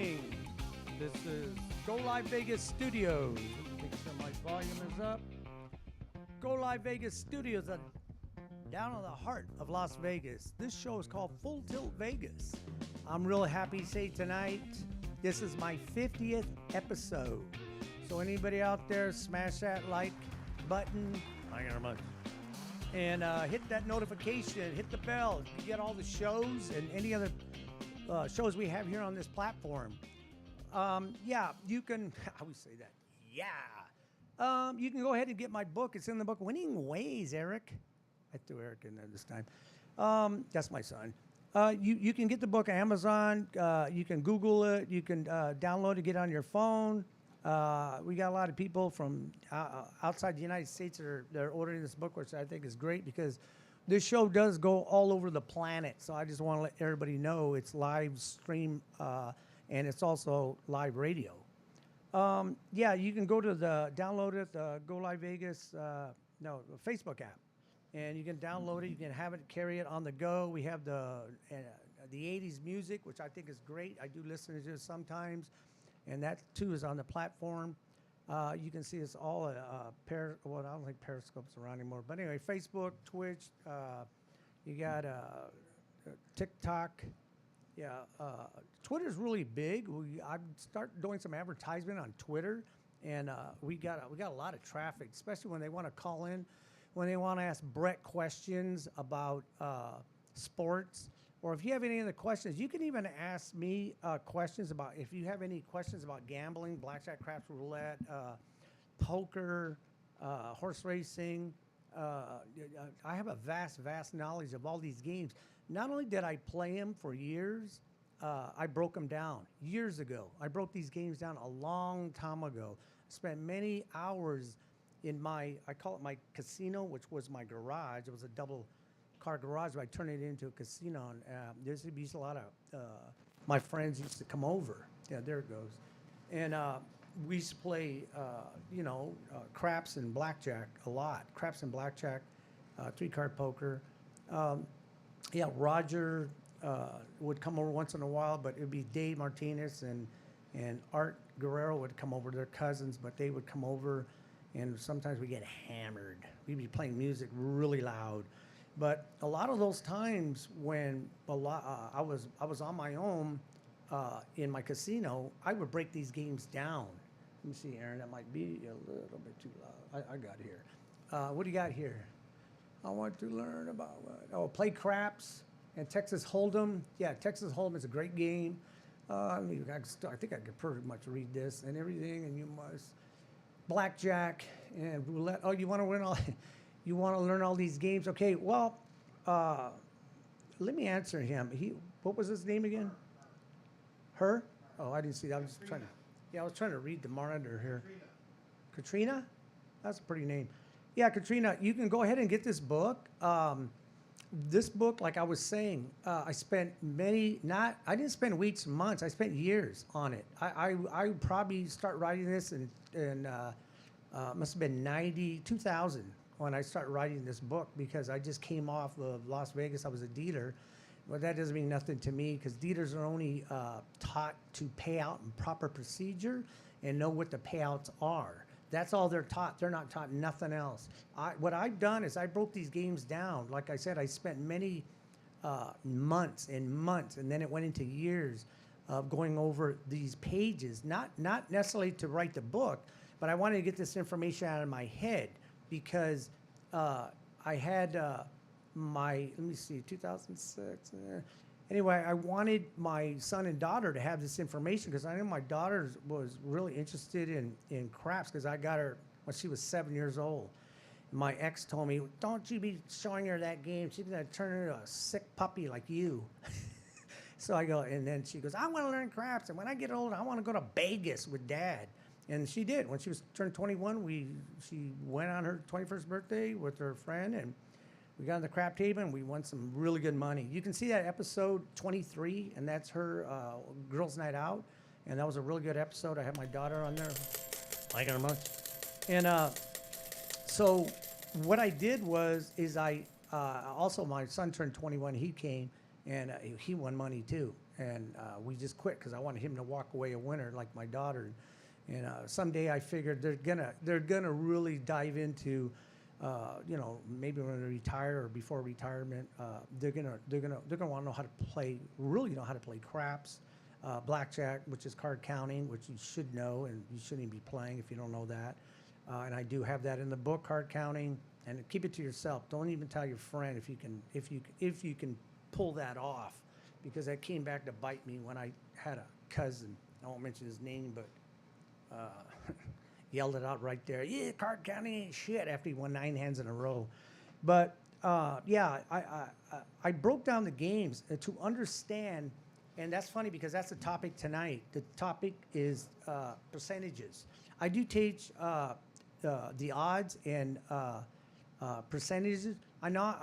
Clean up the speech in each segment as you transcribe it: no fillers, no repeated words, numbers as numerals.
morning. This is Go Live Vegas Studios. Make sure my volume is up. Go Live Vegas Studios are down in the heart of Las Vegas. This show is called Full Tilt Vegas. I'm really happy to say tonight, this is my 50th episode. So anybody out there, smash that like button. Thank you very much. And hit that notification, hit the bell. You get all the shows and any other shows we have here on this platform. Yeah, you can, I always say that, yeah. You can go ahead and get my book. It's in the book, Winning Ways, Eric. I threw Eric in there this time. That's my son. You can get the book on Amazon. You can Google it. You can download it, get it on your phone. We got a lot of people from outside the United States that are ordering this book, which I think is great because this show does go all over the planet. So I just want to let everybody know it's live stream and it's also live radio. Yeah, you can go to download it, Go Live Vegas, Facebook app. And you can download it. You can have it, carry it on the go. We have the 80s music, which I think is great. I do listen to it sometimes. And that, too, is on the platform. You can see it's all well, I don't think Periscope's around anymore. But anyway, Facebook, Twitch, you got TikTok. Yeah, Twitter's really big. I've started doing some advertisement on Twitter, and we got a lot of traffic, especially when they want to call in, when they want to ask Brett questions about sports. Or if you have any other questions, you can even ask me questions about, if you have any questions about gambling, blackjack, craps, roulette, poker, horse racing. I have a vast knowledge of all these games. Not only did I play them for years, I broke them down years ago. I broke these games down a long time ago. Spent many hours in I call it my casino, which was my garage. It was a double car garage, but I turned it into a casino. And there used to be a lot of my friends used to come over. Yeah, there it goes. And we used to play, craps and blackjack a lot. Craps and blackjack, three-card poker. Yeah, Roger would come over once in a while, but it would be Dave Martinez and Art Guerrero would come over. They're cousins, but they would come over, and sometimes we get hammered. We'd be playing music really loud. But a lot of those times when I was on my own in my casino, I would break these games down. Let me see, Aaron, that might be a little bit too loud. I got here. What do you got here? I want to learn about what? Oh, play craps and Texas Hold'em. Yeah, Texas Hold'em is a great game. I think I could pretty much read this and everything, and you must. Blackjack and roulette. Oh, you want to win all... You want to learn all these games? Okay, well, let me answer him. What was his name again? Her? Oh, I didn't see that. I was just trying to... Yeah, I was trying to read the monitor here. Katrina? That's a pretty name. Yeah, Katrina, you can go ahead and get this book. This book, like I was saying, I spent I didn't spend weeks, months. I spent years on it. I probably start writing this in must have been 2000 when I started writing this book, because I just came off of Las Vegas. I was a dealer. Well, that doesn't mean nothing to me, because dealers are only taught to pay out in proper procedure and know what the payouts are. That's all they're taught. They're not taught nothing else. What I've done is I broke these games down. Like I said, I spent many months and months, and then it went into years of going over these pages, not necessarily to write the book, but I wanted to get this information out of my head, because I had let me see, 2006. Anyway, I wanted my son and daughter to have this information, because I knew my daughter was really interested in craps, because I got her when she was 7 years old. My ex told me, don't you be showing her that game. She's going to turn her into a sick puppy like you. So I go, and then she goes, I want to learn craps. And when I get older, I want to go to Vegas with Dad. And she did. When she turned 21, she went on her 21st birthday with her friend, and we got on the crap table, and we won some really good money. You can see that episode 23, and that's her Girls' Night Out. And that was a really good episode. I had my daughter on there. Like her much. And so what I did is I also, my son turned 21. He came, and he won money too. and we just quit because I wanted him to walk away a winner like my daughter. And someday I figured they're gonna really dive into, maybe when they retire or before retirement, they're gonna want to know how to play, really know how to play craps, blackjack, which is card counting, which you should know, and you shouldn't even be playing if you don't know that. And I do have that in the book, card counting, and keep it to yourself. Don't even tell your friend if you can pull that off, because that came back to bite me when I had a cousin. I won't mention his name, but yelled it out right there. Yeah, card counting ain't shit, after he won 9 hands in a row. But I broke down the games to understand, and that's funny because that's the topic tonight. The topic is percentages. I do teach the odds and percentages. I know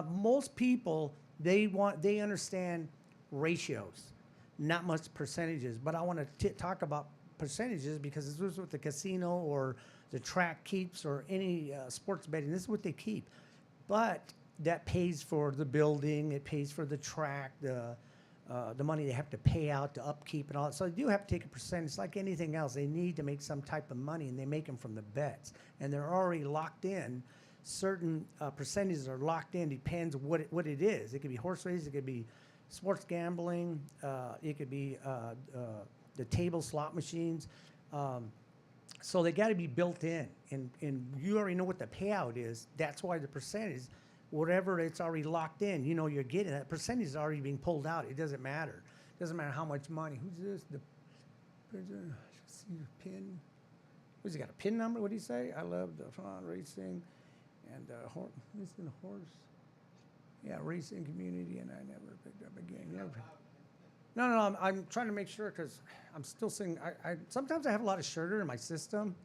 most people they understand ratios, not much percentages. But I want to talk about percentages because this is what the casino or the track keeps, or any sports betting. This is what they keep. But that pays for the building, it pays for the track, the money they have to pay out to upkeep and all that. So they do have to take a percentage. Like anything else, they need to make some type of money, and they make them from the bets. And they're already locked in. Certain percentages are locked in, depends what it is. It could be horse races, it could be sports gambling, it could be the table slot machines. So they got to be built in, and you already know what the payout is. That's why the percentage, whatever it's already locked in, you're getting that percentage is already being pulled out. It doesn't matter. It doesn't matter how much money. Who's this? See the pin. Who's he got a pin number? What do you say? I love the fun racing and horse. Yeah, racing community, and I never picked up again. No, I'm trying to make sure because I'm still seeing. Sometimes I have a lot of sugar in my system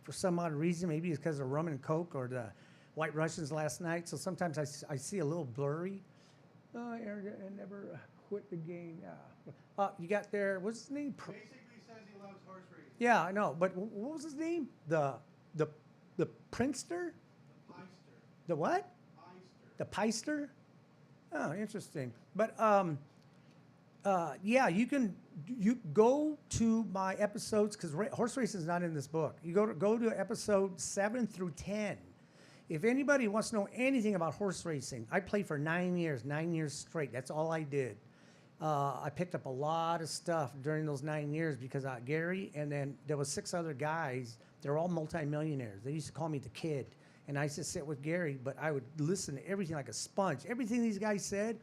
for some odd reason. Maybe it's because of rum and coke or the White Russians last night. So sometimes I see a little blurry. Eric never quit the game. Yeah. You got there. What's his name? Basically says he loves horse racing. Yeah, I know. But what was his name? The Prinster? The Peister. The what? Peister. The Peister? Oh, interesting. But you go to my episodes, because horse racing is not in this book. You go to episode 7 through 10. If anybody wants to know anything about horse racing, I played for 9 years straight. That's all I did. I picked up a lot of stuff during those 9 years because Gary, and then there was 6 other guys. They're all multimillionaires. They used to call me the kid. And I used to sit with Gary, but I would listen to everything like a sponge. Everything these guys said,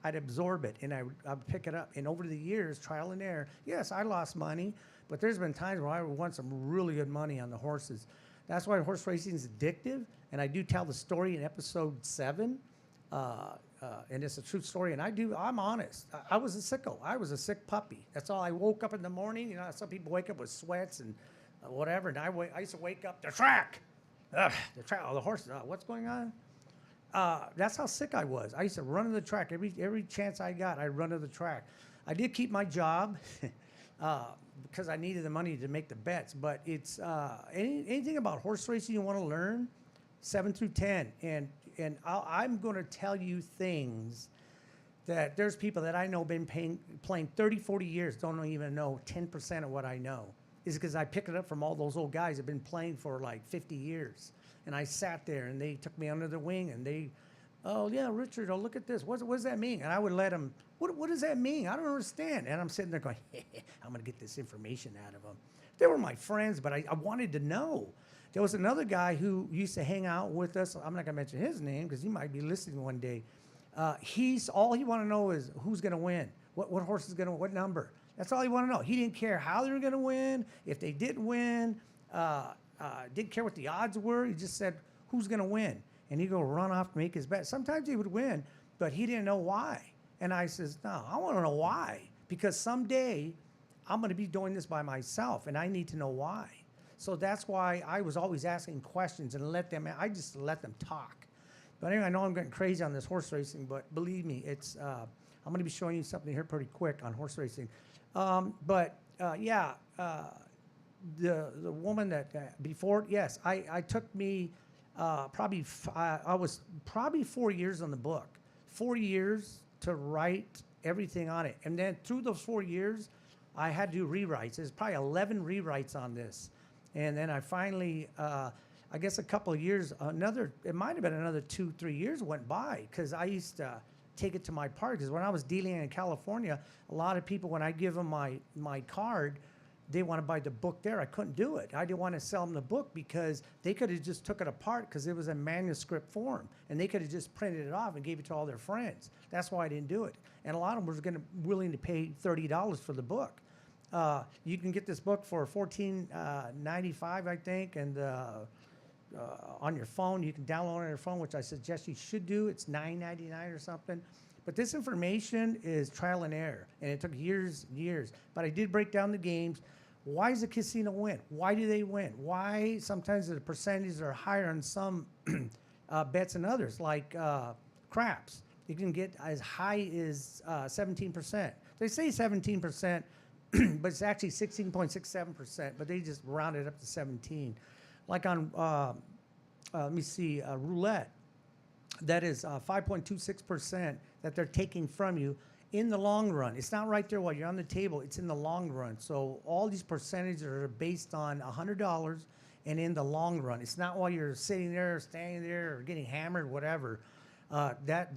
I'd absorb it, and I'd pick it up. And over the years, trial and error, yes, I lost money, but there's been times where I won some really good money on the horses. That's why horse racing is addictive, and I do tell the story in episode 7, and it's a true story, and I'm honest. I was a sicko. I was a sick puppy. That's all. I woke up in the morning, some people wake up with sweats and whatever, and I used to wake up, the track, the horses, what's going on? That's how sick I was. I used to run to the track. Every chance I got, I'd run to the track. I did keep my job because I needed the money to make the bets. But it's anything about horse racing you want to learn, 7 through 10. And I'm going to tell you things that there's people that I know been playing 30, 40 years, don't even know 10% of what I know. Is because I picked it up from all those old guys that have been playing for like 50 years. And I sat there, and they took me under their wing, and oh, yeah, Richard, look at this. What does that mean? And I would let them, what does that mean? I don't understand. And I'm sitting there going, I'm going to get this information out of them. They were my friends, but I wanted to know. There was another guy who used to hang out with us. I'm not going to mention his name because he might be listening one day. All he wanted to know is who's going to win, what horse is going to win, what number. That's all he wanted to know. He didn't care how they were going to win, if they didn't win. Didn't care what the odds were. He just said, who's going to win? And he'd go run off to make his bet. Sometimes he would win, but he didn't know why. And I says, no, I want to know why. Because someday I'm going to be doing this by myself, and I need to know why. So that's why I was always asking questions and I just let them talk. But anyway, I know I'm getting crazy on this horse racing, but believe me, I'm going to be showing you something here pretty quick on horse racing. The woman that before, yes, I took me I was probably 4 years on the book, 4 years to write everything on it. And then through those 4 years, I had to do rewrites. There's probably 11 rewrites on this. And then I finally, I guess a couple of years, it might have been another 2-3 years went by, because I used to take it to my park. Because when I was dealing in California, a lot of people, when I give them my card, they want to buy the book there. I couldn't do it. I didn't want to sell them the book because they could have just took it apart because it was in manuscript form, and they could have just printed it off and gave it to all their friends. That's why I didn't do it. And a lot of them were willing to pay $30 for the book. You can get this book for $14.95, I think, and on your phone. You can download it on your phone, which I suggest you should do. It's $9.99 or something. But this information is trial and error, and it took years and years. But I did break down the games. Why does the casino win? Why do they win? Why sometimes the percentages are higher on some bets than others, like craps. You can get as high as 17%. They say 17%, but it's actually 16.67%, but they just round it up to 17. Like on, let me see, roulette, that is 5.26% that they're taking from you in the long run. It's not right there while you're on the table. It's in the long run. So all these percentages are based on $100 and in the long run. It's not while you're sitting there, standing there, or getting hammered, whatever.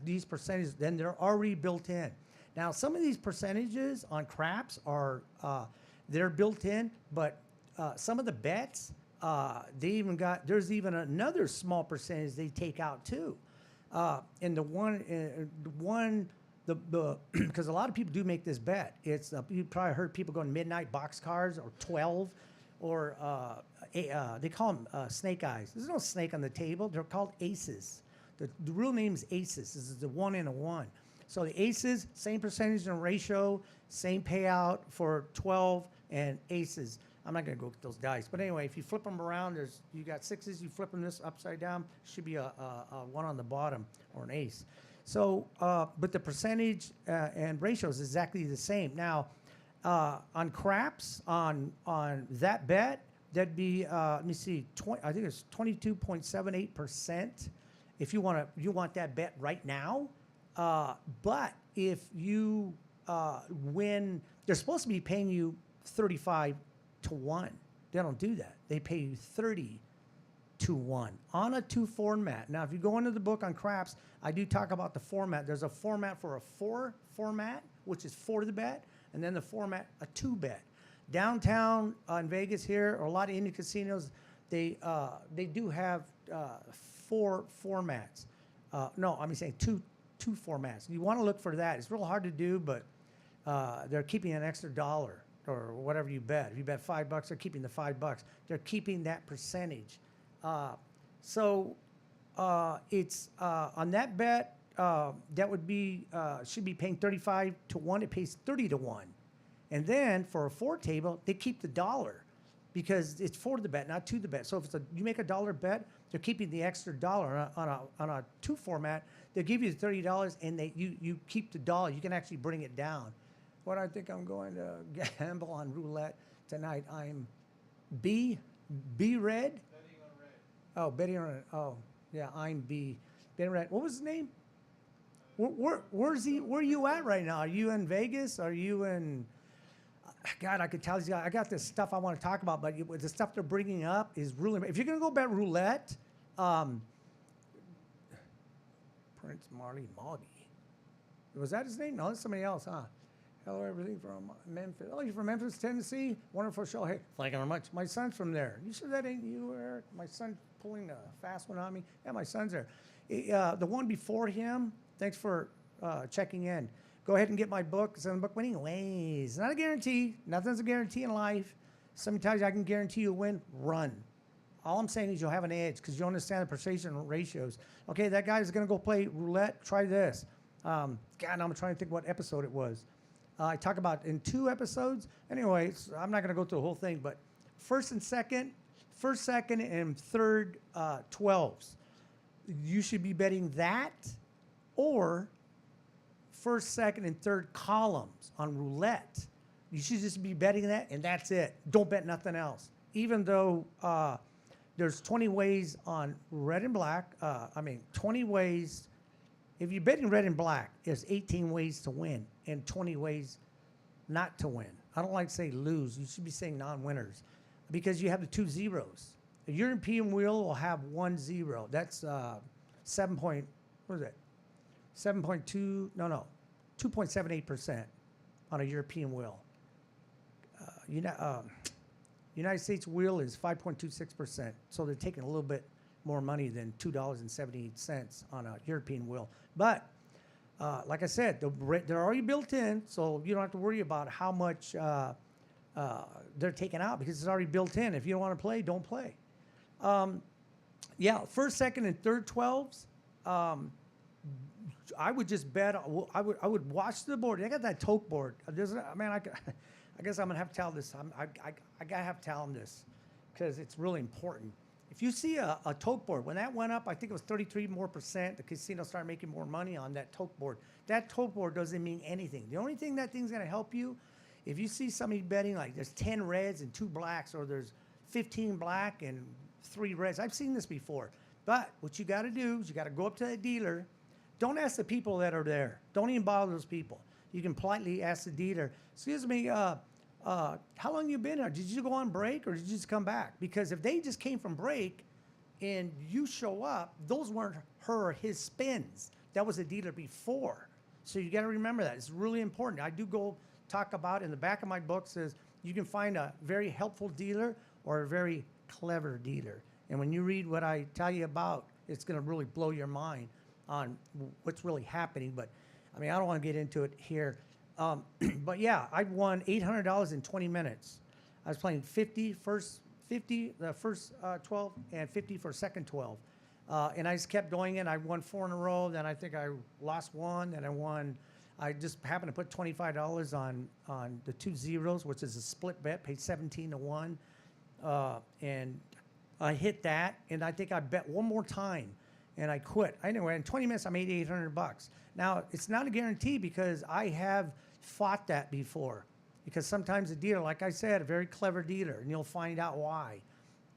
These percentages, then they're already built in. Now, some of these percentages on craps are, they're built in, but some of the bets, there's even another small percentage they take out too. And because a lot of people do make this bet. It's you probably heard people going midnight boxcars or 12, or they call them snake eyes. There's no snake on the table. They're called aces. The real name is aces. This is the 1 and a 1. So the aces, same percentage and ratio, same payout for 12 and aces. I'm not going to go with those dice. But anyway, if you flip them around, you got sixes, you flip them this upside down, should be a 1 on the bottom or an ace. So, but the percentage and ratio is exactly the same. Now, on craps, on that bet, that'd be, let me see, I think it's 22.78%. If you want that bet right now. But if you win, they're supposed to be paying you 35 to 1. They don't do that. They pay you 30 to 1 on a 2 format. Now, if you go into the book on craps, I do talk about the format. There's a format for a 4 format, which is 4 to the bet, and then the format, a 2 bet. Downtown in Vegas here, or a lot of Indian casinos, they do have 4 formats. No, I'm saying two formats. You want to look for that. It's real hard to do, but they're keeping an extra dollar or whatever you bet. If you bet $5, they're keeping the $5. They're keeping that percentage. So it's on that bet, that would be should be paying 35 to 1. It pays 30 to 1. And then for a 4 table, they keep the dollar because it's 4 to the bet, not 2 to the bet. So if you make a dollar bet, they're keeping the extra dollar on a 2 format. They'll give you the $30 and you keep the dollar. You can actually bring it down. What I think I'm going to gamble on roulette tonight. I'm B red. Betting on red. Oh, betting on it. Oh, yeah, I'm B. Betting red. What was his name? Where's he? Where are you at right now? Are you in Vegas? Are you in? God, I could tell these guys. I got this stuff I want to talk about, but the stuff they're bringing up is really. If you're gonna go bet roulette, Prince Marley Moggy. Was that his name? No, that's somebody else, huh? Hello, everything from Memphis. Oh, you're from Memphis, Tennessee? Wonderful show. Hey, thank you very much. My son's from there. You sure that ain't you, Eric? My son pulling a fast one on me? Yeah, my son's there. The one before him, thanks for checking in. Go ahead and get my book, 7 Book Winning Ways. Not a guarantee. Nothing's a guarantee in life. Sometimes I can guarantee you win. Run. All I'm saying is you'll have an edge because you understand the percentage ratios. Okay, that guy's going to go play roulette. Try this. God, I'm trying to think what episode it was. I talk about in 2 episodes. Anyways, I'm not going to go through the whole thing, but first, second, and third 12s. You should be betting that or first, second, and third columns on roulette. You should just be betting that, and that's it. Don't bet nothing else. Even though there's 20 ways on red and black, 20 ways if you're betting red and black, there's 18 ways to win and 20 ways not to win. I don't like to say lose. You should be saying non-winners because you have the 2 zeros. A European wheel will have 1 0. That's 7 point, what is it? 7.2, no, 2.78% on a European wheel. United States wheel is 5.26%. So they're taking a little bit more money than $2.78 on a European wheel. But like I said, they're already built in, so you don't have to worry about how much they're taking out because it's already built in. If you don't want to play, don't play. Yeah, first, second, and third 12s. I would just bet. I would watch the board. I got that toke board. I guess I'm gonna have to tell this. I gotta have to tell them this because it's really important. If you see a toke board, when that went up, I think it was 33% more. The casino started making more money on that toke board. That toke board doesn't mean anything. The only thing that thing's gonna help you, if you see somebody betting like there's 10 reds and 2 blacks, or there's 15 black and 3 reds. I've seen this before. But what you got to do is you got to go up to that dealer. Don't ask the people that are there. Don't even bother those people. You can politely ask the dealer, excuse me, how long you been here? Did you go on break or did you just come back? Because if they just came from break and you show up, those weren't her or his spins. That was the dealer before. So you got to remember that. It's really important. I do go talk about in the back of my book says you can find a very helpful dealer or a very clever dealer. And when you read what I tell you about, it's going to really blow your mind on what's really happening. But I mean, I don't want to get into it here. But yeah, I won $800 in 20 minutes. I was playing 50 the first 12 and 50 for second 12. And I just kept going in. I won 4 in a row. Then I think I lost 1. Then I just happened to put $25 on the 2 zeros, which is a split bet, paid 17 to 1. And I hit that, and I think I bet one more time, and I quit. Anyway, in 20 minutes, I made $800. Now, it's not a guarantee because I have fought that before. Because sometimes a dealer, like I said, a very clever dealer, and you'll find out why.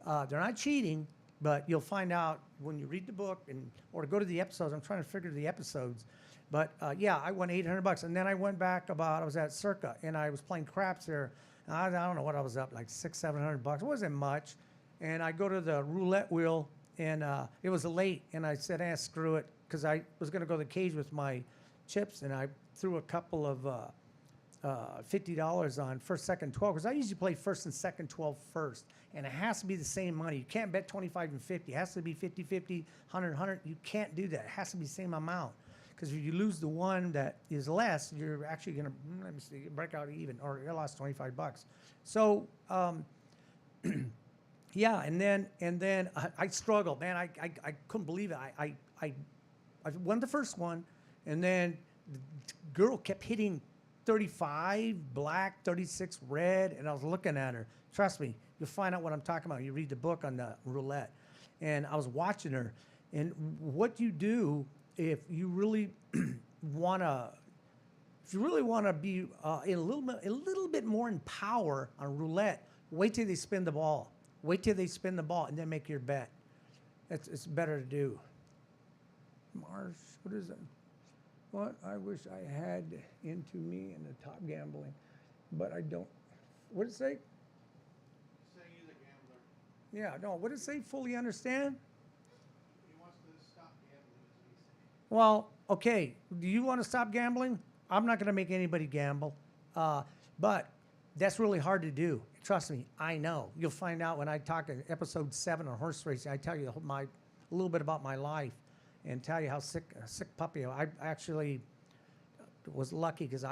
They're not cheating, but you'll find out when you read the book or go to the episodes. I'm trying to figure the episodes. But yeah, I won $800, and then I went back I was at Circa, and I was playing craps there. I don't know what I was up, like $600-700. It wasn't much. And I go to the roulette wheel, and it was late, and I said, screw it, because I was going to go to the cage with my chips, and I threw a couple of $50 on first, second, 12, because I usually play first and second 12 first, and it has to be the same money. You can't bet 25 and 50. It has to be 50-50, 100-100. You can't do that. It has to be the same amount. Because if you lose the one that is less, you're actually going to, break out even, or you lost $25. So, yeah, and then I struggled, man. I couldn't believe it. I won the first one, and then the girl kept hitting 35 black, 36 red, and I was looking at her. Trust me, you'll find out what I'm talking about. You read the book on the roulette, and I was watching her. And what you do if you really want to be a little bit more in power on roulette, wait till they spin the ball. Wait till they spin the ball and then make your bet. It's better to do. Marsh, what is it? What I wish I had into me in the top gambling, but I don't. What did it say? Saying he's a gambler. Yeah, no. What did it say? Fully understand? He wants to stop gambling, is what he's saying. Well, okay. Do you want to stop gambling? I'm not going to make anybody gamble, but that's really hard to do. Trust me, I know. You'll find out when I talk in episode 7 on horse racing. I tell you a little bit about my life and tell you how sick puppy. I actually was lucky because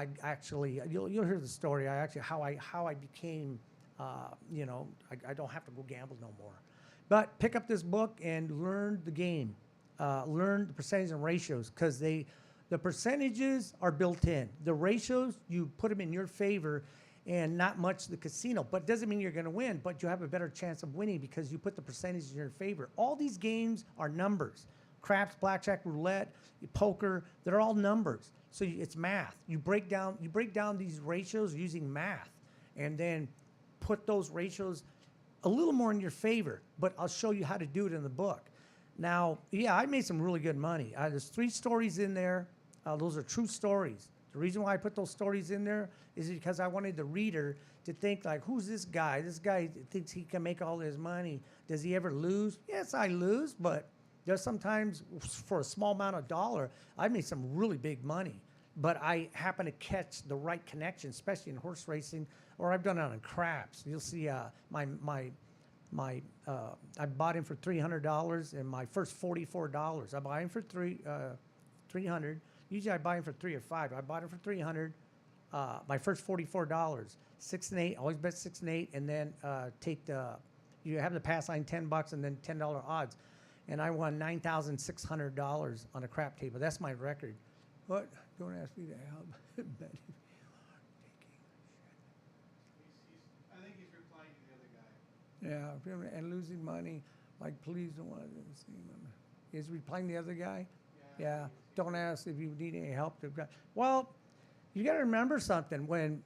you'll hear the story. How I became, I don't have to go gamble no more. But pick up this book and learn the game. Learn the percentage and ratios because the percentages are built in. The ratios, you put them in your favor and not much the casino. But it doesn't mean you're going to win, but you have a better chance of winning because you put the percentages in your favor. All these games are numbers. Craps, blackjack, roulette, poker, they're all numbers. So it's math. You break down these ratios using math and then put those ratios a little more in your favor. But I'll show you how to do it in the book. Now, yeah, I made some really good money. There's 3 stories in there. Those are true stories. The reason why I put those stories in there is because I wanted the reader to think like, who's this guy? This guy thinks he can make all his money. Does he ever lose? Yes, I lose, but there's sometimes for a small amount of dollar, I made some really big money. But I happen to catch the right connection, especially in horse racing, or I've done it on craps. You'll see I bought him for $300, and my first $44. I buy him for 300. Usually I buy him for 3 or 5. I bought him for 300. My first $44, 6 and 8. Always bet 6 and 8, and then you have the pass line $10 and then $10 odds, and I won $9,600 on a crap table. That's my record. But don't ask me to help. Bet if you are taking I think he's replying to the other guy. Yeah, and losing money. Like, please don't want to see him. Is we playing the other guy? Yeah. Don't ask if you need any help. Well, you got to remember something. When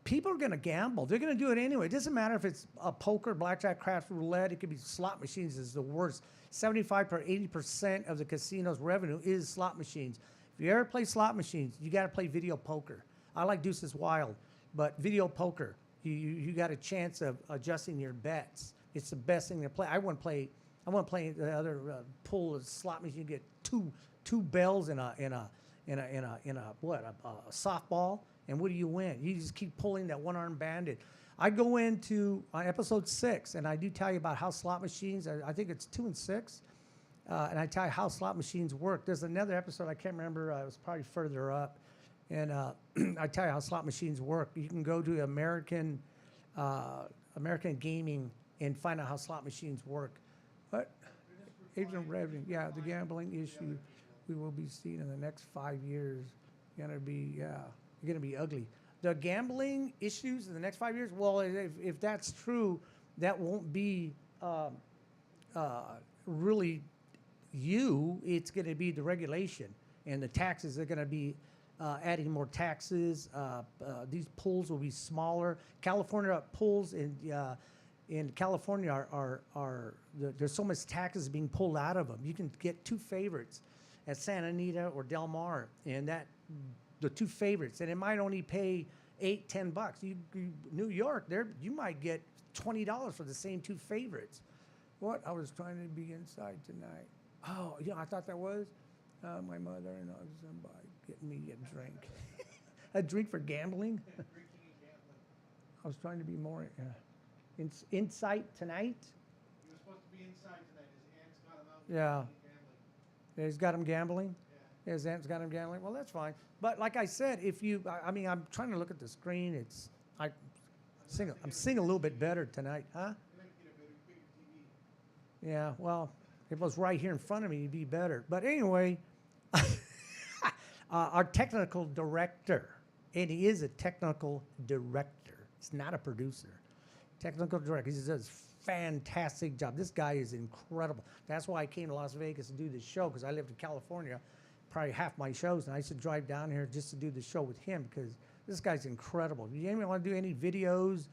people are going to gamble, they're going to do it anyway. It doesn't matter if it's poker, blackjack, craps, roulette. It could be slot machines is the worst. 75 or 80% of the casino's revenue is slot machines. If you ever play slot machines, you got to play video poker. I like Deuces Wild, but video poker, you got a chance of adjusting your bets. It's the best thing to play. I wouldn't play the other pool of slot machine. You get two bells in a softball, and what do you win? You just keep pulling that one-armed bandit. I go into episode 6, and I do tell you about how slot machines. I think it's 2 and 6. And I tell you how slot machines work. There's another episode, I can't remember, it was probably further up. And I tell you how slot machines work. You can go to American Gaming and find out how slot machines work. But Agent Revenue, yeah, the gambling issue we will be seeing in the next 5 years. Gonna be ugly. The gambling issues in the next 5 years, well, if that's true, that won't be really it's going to be the regulation, and the taxes are going to be adding more taxes. These pools will be smaller. California pools in California there's so much taxes being pulled out of them. You can get 2 favorites at Santa Anita or Del Mar, and the 2 favorites, and it might only pay $8-10. New York, you might get $20 for the same 2 favorites. What? I was trying to be inside tonight. Oh, I thought that was my mother and somebody getting me a drink. A drink for gambling? Drinking and gambling. I was trying to be more insight tonight. He was supposed to be inside tonight. His aunt's got him out. Yeah. Gambling. He's got him gambling? Yeah. His aunt's got him gambling? Well, that's fine. But like I said, I'm trying to look at the screen. I'm singing a little bit better tonight, huh? You might get a bigger TV. Yeah, well, if it was right here in front of me, it'd be better. But anyway, our technical director, and he is a technical director. He's not a producer. Technical director. He does a fantastic job. This guy is incredible. That's why I came to Las Vegas to do this show, because I lived in California, probably half my shows, and I used to drive down here just to do the show with him, because this guy's incredible. If you want to do any videos,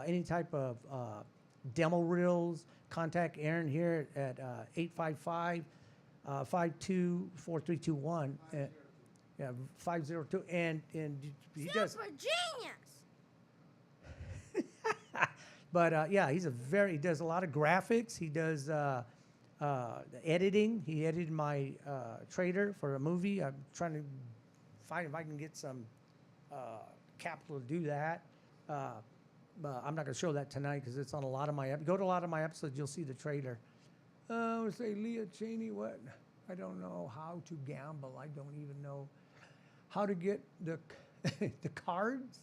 any type of demo reels, contact Aaron here at 855-524321. Yeah, 502. And he does. Super genius. But yeah, he does a lot of graphics. He does editing. He edited my trailer for a movie. I'm trying to find if I can get some capital to do that. I'm not going to show that tonight because it's on a lot of my go to a lot of my episodes. You'll see the trailer. I would say Leah Cheney. What? I don't know how to gamble. I don't even know how to get the the cards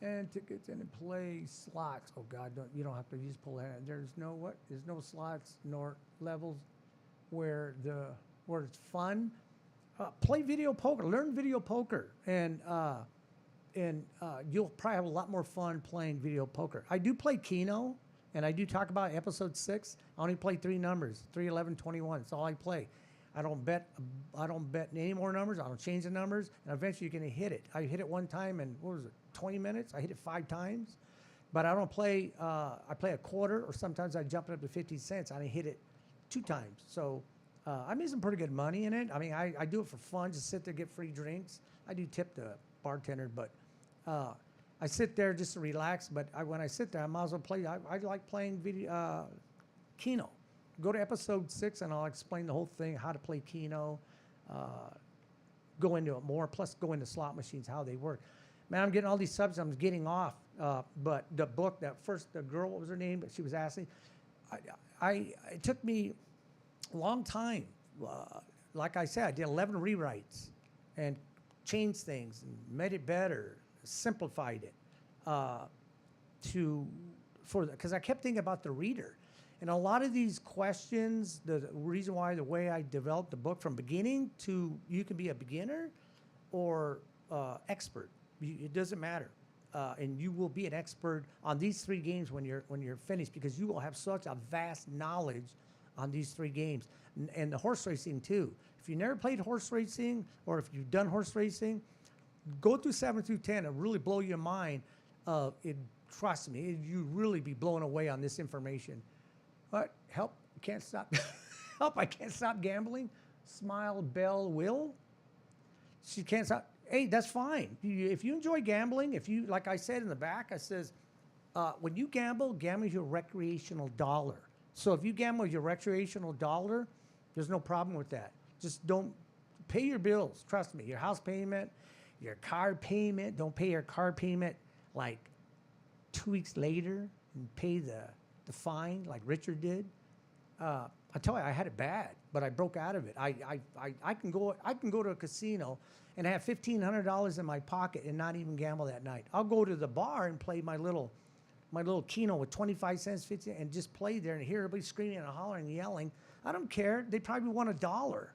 and tickets and play slots. Oh God, you don't have to use pull hand. There's no slots nor levels where it's fun. Play video poker. Learn video poker and you'll probably have a lot more fun playing video poker. I do play Keno, and I do talk about episode 6. I only play 3 numbers, 3, 11, 21. That's all I play. I don't bet any more numbers. I don't change the numbers, and eventually you're going to hit it. I hit it one time in, 20 minutes? I hit it 5 times. But I don't play, I play a quarter, or sometimes I jump it up to 50 cents, and I hit it 2 times. So I made some pretty good money in it. I mean, I do it for fun, just sit there, get free drinks. I do tip the bartender, but I sit there just to relax. But when I sit there, I might as well play. I like playing video Keno. Go to episode 6, and I'll explain the whole thing, how to play Keno. Go into it more, plus go into slot machines, how they work. Man, I'm getting all these subjects. I'm getting off. But the book, the girl, what was her name? She was asking. It took me a long time. Like I said, I did 11 rewrites and changed things and made it better, simplified it because I kept thinking about the reader. And a lot of these questions, the reason why, the way I developed the book from beginning to, you can be a beginner or expert. It doesn't matter. And you will be an expert on these 3 games when you're finished, because you will have such a vast knowledge on these 3 games. And the horse racing too. If you never played horse racing, or if you've done horse racing, go through 7 through 10. It'll really blow your mind. Trust me, you really be blown away on this information. But help, I can't stop. Help, I can't stop gambling. Smile, Bell, Will. She can't stop. Hey, that's fine. If you enjoy gambling, if you, like I said in the back, I says, when you gamble with your recreational dollar. So if you gamble with your recreational dollar, there's no problem with that. Just don't pay your bills. Trust me, your house payment, your car payment. Don't pay your car payment like 2 weeks later and pay the fine like Richard did. I tell you, I had it bad, but I broke out of it. I can go to a casino and have $1,500 in my pocket and not even gamble that night. I'll go to the bar and play my little Keno with 25 cents, 50, and just play there and hear everybody screaming and hollering and yelling. I don't care. They probably won $1.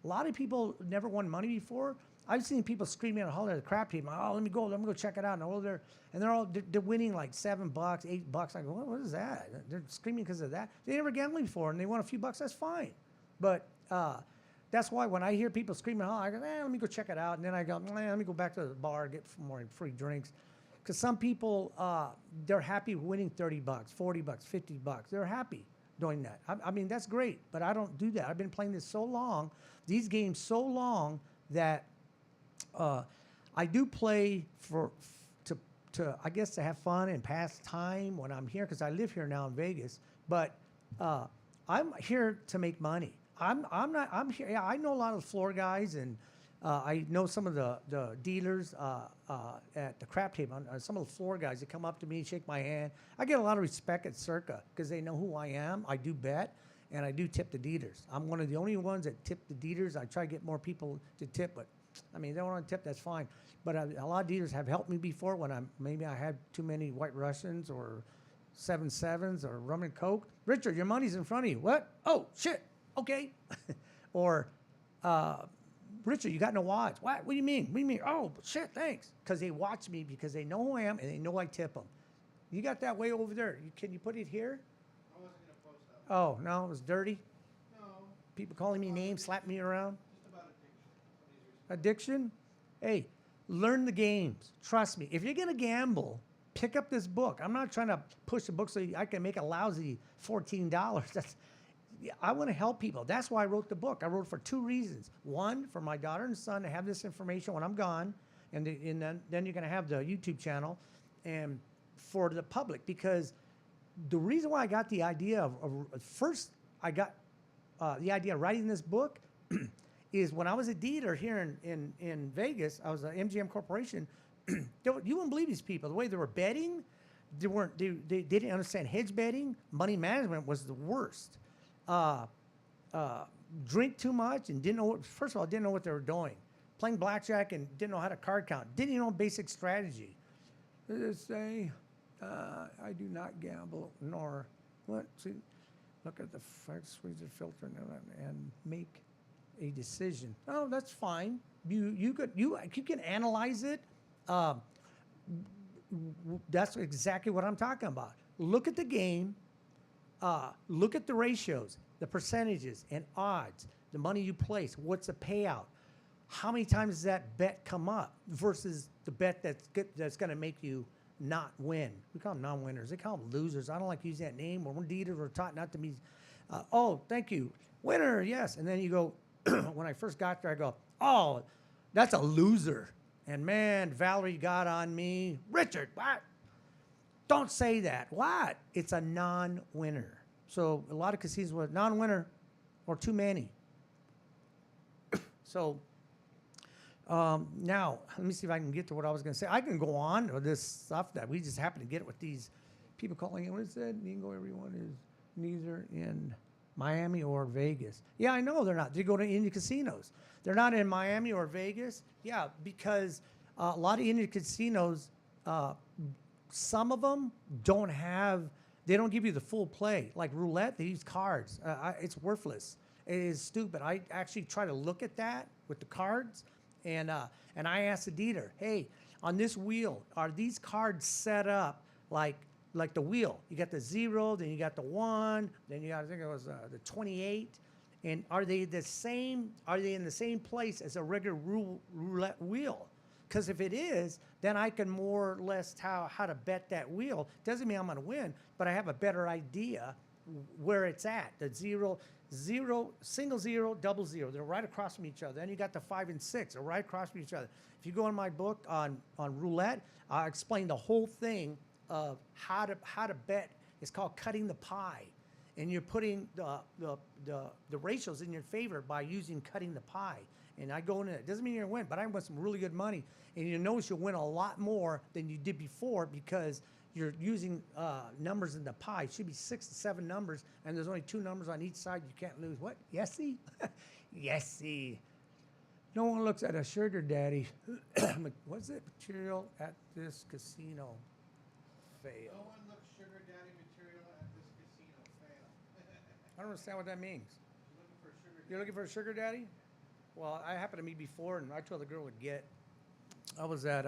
A lot of people never won money before. I've seen people screaming and hollering at the crap team. Oh, let me go check it out. And they're winning like $7, $8. I go, what is that? They're screaming because of that. They never gambled before, and they won a few bucks. That's fine. But that's why when I hear people screaming and hollering, I go, let me go check it out. And then I go, let me go back to the bar, get more free drinks. Because some people, they're happy winning $30, $40, $50. They're happy doing that. I mean, that's great, but I don't do that. I've been playing this so long, these games so long, that I do play to I guess to have fun and pass time when I'm here, because I live here now in Vegas. But I'm here to make money. I'm here. Yeah, I know a lot of the floor guys, and I know some of the dealers at the crap table. Some of the floor guys that come up to me, shake my hand. I get a lot of respect at Circa because they know who I am. I do bet, and I do tip the dealers. I'm one of the only ones that tip the dealers. I try to get more people to tip, but I mean, they don't want to tip, that's fine. But a lot of dealers have helped me before when maybe I had too many White Russians or 7-7s or rum and coke. Richard, your money's in front of you. What? Oh, shit. Okay. Or, Richard, you got no odds. What do you mean? What do you mean? Oh, shit, thanks. Because they watch me, because they know who I am, and they know I tip them. You got that way over there. Can you put it here? I wasn't going to post that. Oh, no, it was dirty? No. People calling me names, slapping me around? Just about addiction. Addiction? Hey, learn the games. Trust me. If you're going to gamble, pick up this book. I'm not trying to push the book so I can make a lousy $14. I want to help people. That's why I wrote the book. I wrote it for 2 reasons. One, for my daughter and son to have this information when I'm gone, and then you're going to have the YouTube channel, and for the public, because the reason why I got the idea of first, I got the idea of writing this book is when I was a dealer here in Vegas. I was an MGM Corporation. You wouldn't believe these people, the way they were betting. They didn't understand hedge betting. Money management was the worst. Drink too much and didn't know first of all, didn't know what they were doing. Playing blackjack and didn't know how to card count. Didn't even know basic strategy. They just say, I do not gamble, nor what? See, look at the facts, squeeze the filter and make a decision. Oh, that's fine. You can analyze it. That's exactly what I'm talking about. Look at the game. Look at the ratios, the percentages and odds, the money you place. What's the payout? How many times does that bet come up versus the bet that's going to make you not win? We call them non-winners. They call them losers. I don't like using that name. When we're dealers, we're taught not to be Oh, thank you. Winner, yes. And then you go, when I first got there, I go, oh, that's a loser. And man, Valerie got on me. Richard, what? Don't say that. What? It's a non-winner. So a lot of casinos were non-winner or too many. So now, let me see if I can get to what I was going to say. I can go on with this stuff that we just happen to get with these people calling in. What is it? You can go, everyone is neither in Miami or Vegas. Yeah, I know they're not. They go to Indian casinos. They're not in Miami or Vegas. Yeah, because a lot of Indian casinos, some of them don't have, they don't give you the full play. Like roulette, they use cards. It's worthless. It is stupid. I actually try to look at that with the cards, and I asked the dealer, hey, on this wheel, are these cards set up like the wheel? You got the 0, then you got the 1, then you got, I think it was the 28, and are they the same? Are they in the same place as a regular roulette wheel? Because if it is, then I can more or less tell how to bet that wheel. Doesn't mean I'm going to win, but I have a better idea where it's at. The 0, 0, single 0, double 0. They're right across from each other. Then you got the 5 and 6. They're right across from each other. If you go in my book on roulette, I explain the whole thing of how to bet. It's called cutting the pie, and you're putting the ratios in your favor by using cutting the pie. And I go in it. Doesn't mean you're gonna win, but I won some really good money. And you notice you'll win a lot more than you did before because you're using numbers in the pie. It should be 6 to 7 numbers, and there's only 2 numbers on each side. You can't lose. What? Yesy? Yesy. No one looks at a sugar daddy. What's it? Material at this casino fail. No one looks sugar daddy material at this casino. Fail. I don't understand what that means. Looking for sugar daddy. You're looking for a sugar daddy? Well, I happened to meet before, and I told the girl to get. I was at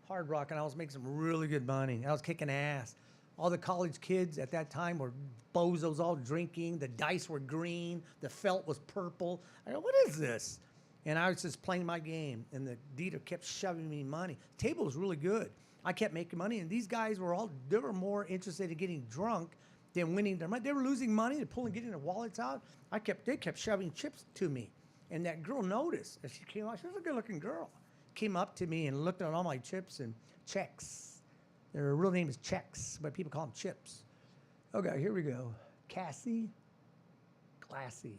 Hard Rock, and I was making some really good money. I was kicking ass. All the college kids at that time were bozos, all drinking. The dice were green. The felt was purple. I go, what is this? And I was just playing my game, and the dealer kept shoving me money. The table was really good. I kept making money, and these guys they were more interested in getting drunk than winning their money. They were losing money. They're getting their wallets out. They kept shoving chips to me. And that girl noticed, and she came out. She was a good-looking girl. Came up to me and looked at all my chips and checks. Their real name is Checks, but people call them chips. Okay, here we go. Cassie, classy.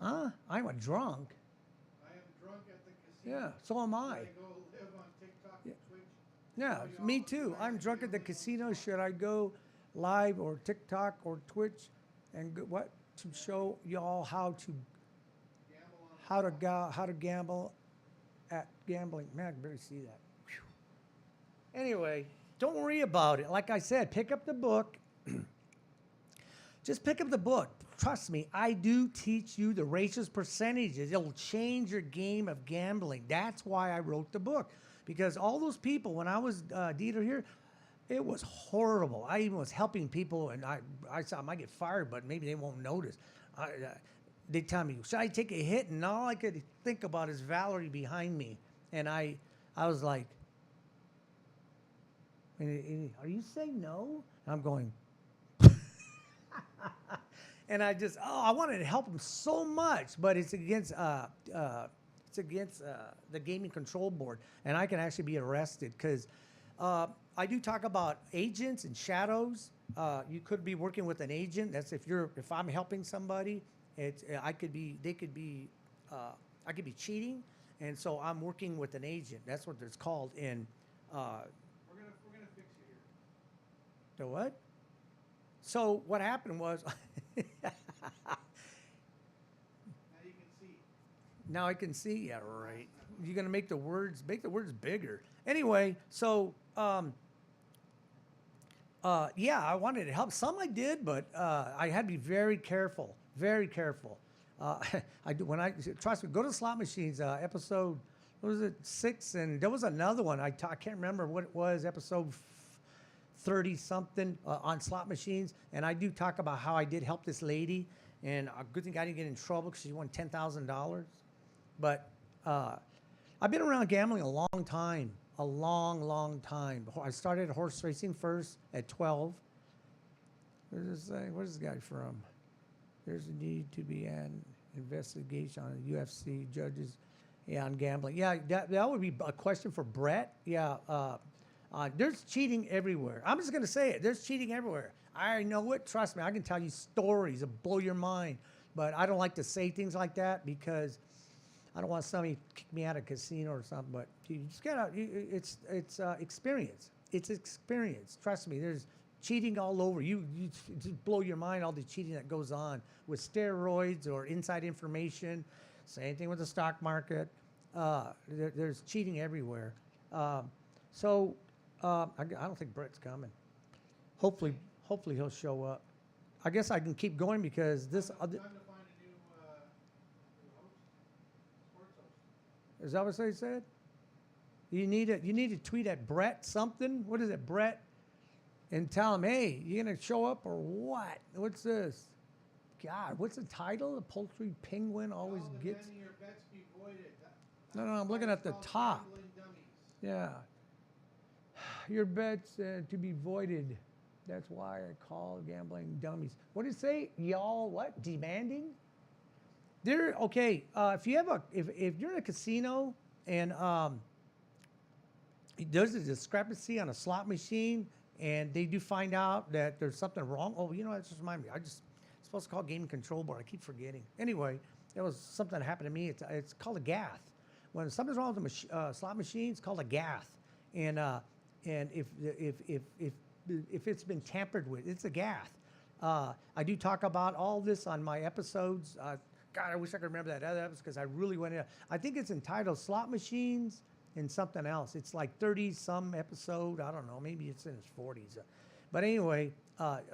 Huh? I'm a drunk. I am drunk at the casino. Yeah, so am I. I go live on TikTok and Twitch. Yeah, me too. I'm drunk at the casino. Should I go live or TikTok or Twitch and what to show y'all how to gamble at gambling? Man, I can barely see that. Whew. Anyway, don't worry about it. Like I said, pick up the book. Just pick up the book. Trust me, I do teach you the ratios, percentages. It'll change your game of gambling. That's why I wrote the book. Because all those people, when I was dealer here, it was horrible. I even was helping people, and I saw I might get fired, but maybe they won't notice. They tell me, should I take a hit? And all I could think about is Valerie behind me. And I was like, are you saying no? And I'm going, and I wanted to help him so much, but it's against the Gaming Control Board, and I can actually be arrested because I do talk about agents and shadows. You could be working with an agent. That's if I'm helping somebody. I could be cheating, and so I'm working with an agent. That's what it's called. And We're gonna fix you here. the what? So what happened was, Now you can see. now I can see. Yeah, right. You're gonna make the words bigger. Anyway, so yeah, I wanted to help. Some I did, but I had to be very careful. Very careful. Trust me, go to slot machines, episode, what was it, 6? And there was another one, I can't remember what it was, episode 30 something on slot machines. And I do talk about how I did help this lady. And a good thing I didn't get in trouble because she won $10,000. But I've been around gambling a long time. A long, long time. I started horse racing first at 12. Where's this guy from? There's a need to be an investigation on UFC judges, yeah, on gambling. Yeah, that would be a question for Brett. Yeah, there's cheating everywhere. I'm just gonna say it. There's cheating everywhere. I know it. Trust me. I can tell you stories that blow your mind. But I don't like to say things like that because I don't want somebody to kick me out of a casino or something. But you just gotta. It's experience. It's experience. Trust me. There's cheating all over. You just blow your mind all the cheating that goes on with steroids or inside information. Same thing with the stock market. There's cheating everywhere. So I don't think Brett's coming. Hopefully he'll show up. I guess I can keep going because this. Time to find a new host, sports host. Is that what they said? You need to tweet at Brett something. What is it, Brett? And tell him, hey, you gonna show up or what? What's this? God, what's the title? The poultry penguin always Tell the gets. men your bets be voided. No, I'm looking at the Called top. gambling dummies. Yeah. Your bets to be voided. That's why I call gambling dummies. What did it say? Y'all what? Demanding? They're okay. If you have if you're in a casino and there's a discrepancy on a slot machine and they do find out that there's something wrong. Oh, you know, that just reminded me. I just supposed to call gaming control board. I keep forgetting. Anyway, there was something that happened to me. It's called a gaff. When something's wrong with the slot machine, it's called a gaff. And if it's been tampered with, it's a gaff. I do talk about all this on my episodes. God, I wish I could remember that other episode because I really went in. I think it's entitled Slot Machines and something else. It's like 30-some episode. I don't know. Maybe it's in its 40s. But anyway,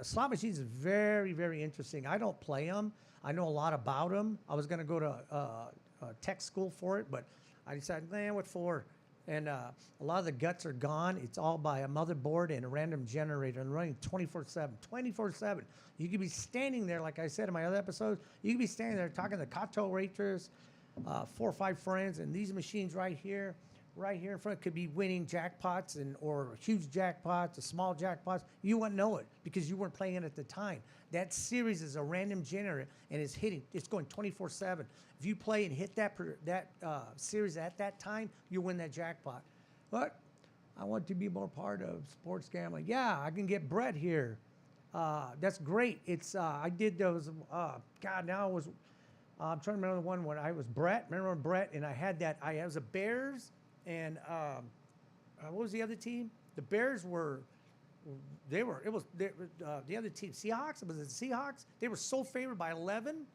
slot machines is very, very interesting. I don't play them. I know a lot about them. I was going to go to tech school for it, but I decided, man, what for? And a lot of the guts are gone. It's all by a motherboard and a random generator and running 24/7. 24/7. You could be standing there, like I said in my other episodes, you could be standing there talking to Kato waitress, 4 or 5 friends, and these machines right here in front could be winning jackpots or huge jackpots, or small jackpots. You wouldn't know it because you weren't playing it at the time. That series is a random generator and it's going 24/7. If you play and hit that series at that time, you win that jackpot. But I want to be more part of sports gambling. Yeah, I can get Brett here. That's great. It's I did those. God, now I was. I'm trying to remember the one when I was Brett. Remember Brett? And I had that. I was a Bears and what was the other team? The Bears were. The other team, Seahawks. It was the Seahawks. They were so favored by 11,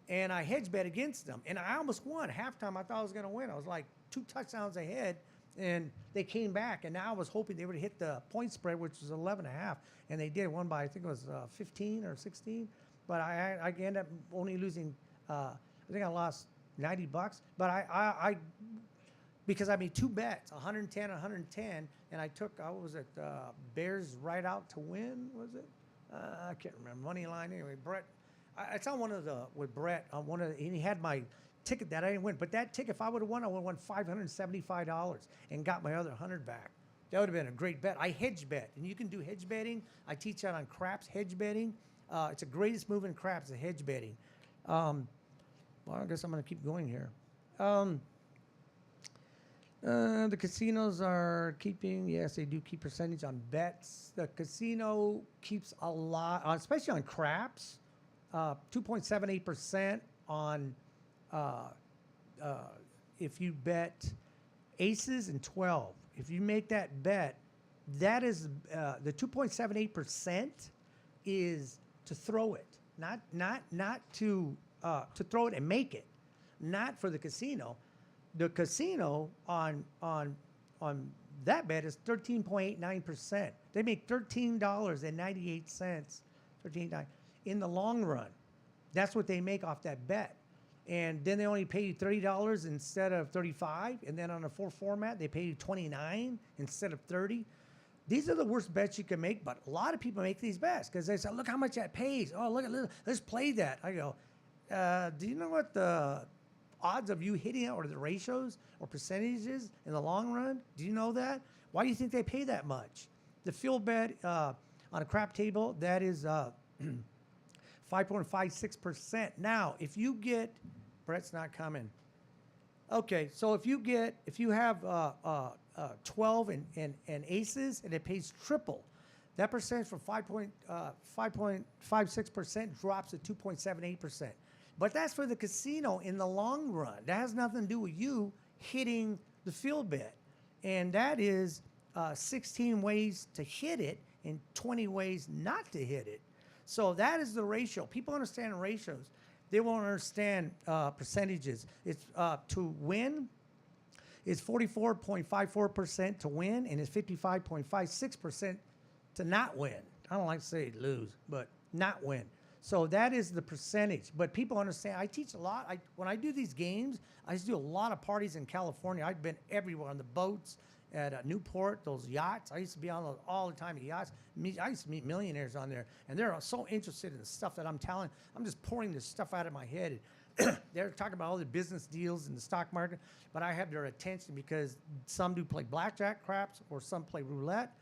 and I hedge bet against them, and I almost won. Halftime, I thought I was going to win. I was like 2 touchdowns ahead, and they came back. And now I was hoping they would hit the point spread, which was 11.5, and they did. Won by I think it was 15 or 16, but I ended up only losing. I think I lost $90, but I because I made 2 bets, 110, 110, and I took, what was it, Bears right out to win, was it? I can't remember, money line, anyway, Brett, I saw with Brett, and he had my ticket that I didn't win, but that ticket, if I would have won, I would have won $575 and got my other 100 back. That would have been a great bet. I hedge bet, and you can do hedge betting. I teach that on craps, hedge betting. It's the greatest move in craps, the hedge betting. Well, I guess I'm going to keep going here. The casinos are keeping, yes, they do keep percentage on bets. The casino keeps a lot, especially on craps, 2.78% on if you bet aces and 12. If you make that bet, that is the 2.78% is to throw it, not to throw it and make it, not for the casino. The casino on that bet is 13.89%. They make $13.98, $13 in the long run. That's what they make off that bet. And then they only pay you $30 instead of $35. And then on a 4 format, they pay you $29 instead of $30. These are the worst bets you can make, but a lot of people make these bets because they say, look how much that pays. Oh, look, let's play that. I go, do you know what the odds of you hitting it or the ratios or percentages in the long run? Do you know that? Why do you think they pay that much? The field bet on a crap table, that is 5.56%. Now, if you get, Brett's not coming. Okay, so if you have 12 and aces and it pays triple, that percentage from 5.56% drops to 2.78%. But that's for the casino in the long run. That has nothing to do with you hitting the field bet. And that is 16 ways to hit it and 20 ways not to hit it. So that is the ratio. People understand ratios. They won't understand percentages. It's to win is 44.54% to win, and it's 55.56% to not win. I don't like to say lose, but not win. So that is the percentage. But people understand. I teach a lot. When I do these games, I used to do a lot of parties in California. I've been everywhere on the boats, at Newport, those yachts. I used to be on those all the time at yachts. I used to meet millionaires on there, and they're so interested in the stuff that I'm telling. I'm just pouring this stuff out of my head. They're talking about all the business deals in the stock market, but I have their attention because some do play blackjack craps or some play roulette.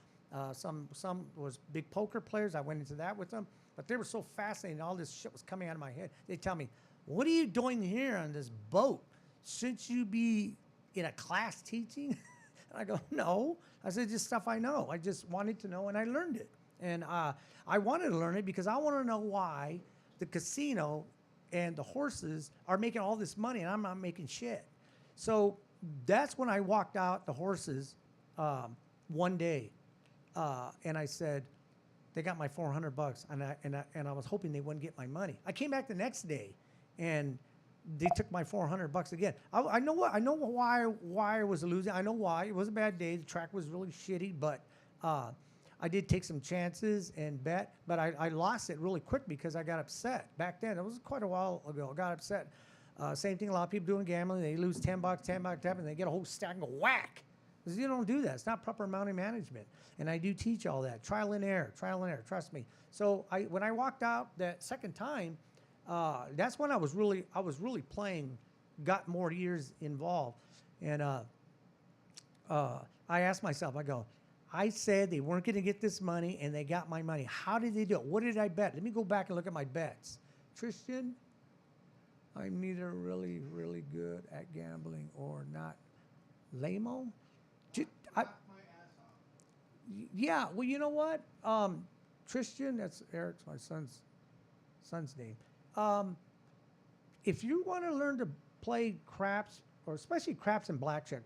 Some was big poker players. I went into that with them, but they were so fascinated. All this shit was coming out of my head. They tell me, "What are you doing here on this boat? Shouldn't you be in a class teaching?" And I go, "No." I said, "Just stuff I know. I just wanted to know, and I learned it. And I wanted to learn it because I want to know why the casino and the horses are making all this money, and I'm not making shit." So that's when I walked out the horses one day, and I said, "They got my $400, and I was hoping they wouldn't get my money." I came back the next day, and they took my $400 again. I know why I was losing. I know why. It was a bad day. The track was really shitty, but I did take some chances and bet, but I lost it really quick because I got upset. Back then, it was quite a while ago. I got upset. Same thing a lot of people do in gambling. They lose $10, and they get a whole stack and go whack. Because you don't do that. It's not proper money management. And I do teach all that. Trial and error, trust me. So when I walked out that second time, that's when I was really playing, got more years involved. And I asked myself, I said they weren't going to get this money, and they got my money. How did they do it? What did I bet? Let me go back and look at my bets. Tristan, I'm neither really, really good at gambling or not. Lamo? Yeah, well, you know what? Tristan, that's Eric's, my son's name. If you want to learn to play craps, or especially craps and blackjack,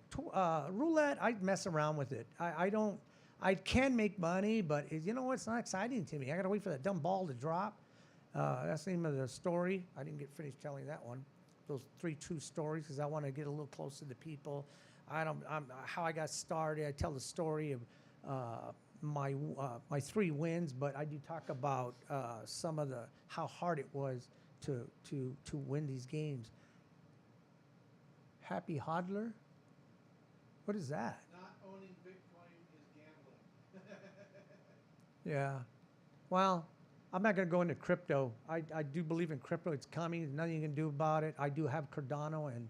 roulette, I'd mess around with it. I can make money, but you know what? It's not exciting to me. I got to wait for that dumb ball to drop. That's the name of the story. I didn't get finished telling that one. Those 3 true stories, because I want to get a little closer to the people. How I got started. I tell the story of my 3 wins, but I do talk about some of how hard it was to win these games. Happy Hodler? What is that? Not owning Bitcoin is gambling. Yeah. Well, I'm not going to go into crypto. I do believe in crypto. It's coming. There's nothing you can do about it. I do have Cardano, and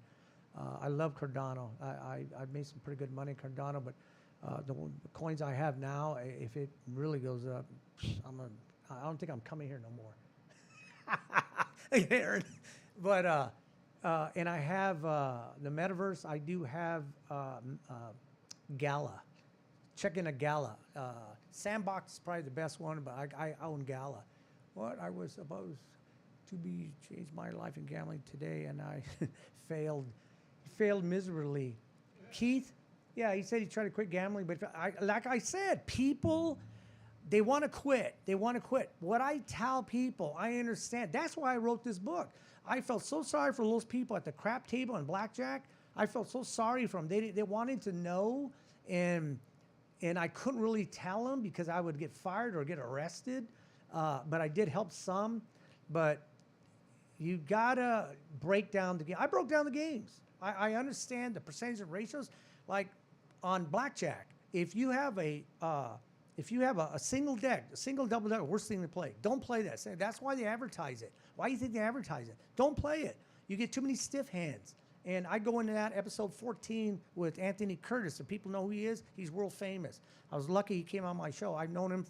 I love Cardano. I've made some pretty good money in Cardano, but the coins I have now, if it really goes up, I don't think I'm coming here no more. Aaron. But and I have the metaverse. I do have Gala. Check in a Gala. Sandbox is probably the best one, but I own Gala. What I was supposed to be change my life in gambling today, and I failed miserably. Keith, yeah, he said he tried to quit gambling, but like I said, people, they want to quit. They want to quit. What I tell people, I understand. That's why I wrote this book. I felt so sorry for those people at the crap table and blackjack. I felt so sorry for them. They wanted to know, and I couldn't really tell them because I would get fired or get arrested. But I did help some. But you gotta break down the game. I broke down the games. I understand the percentage of ratios. Like on blackjack, if you have a single deck, a single double deck, worst thing to play. Don't play that. That's why they advertise it. Why do you think they advertise it? Don't play it. You get too many stiff hands. And I go into that episode 14 with Anthony Curtis. If people know who he is, he's world famous. I was lucky he came on my show. I've known him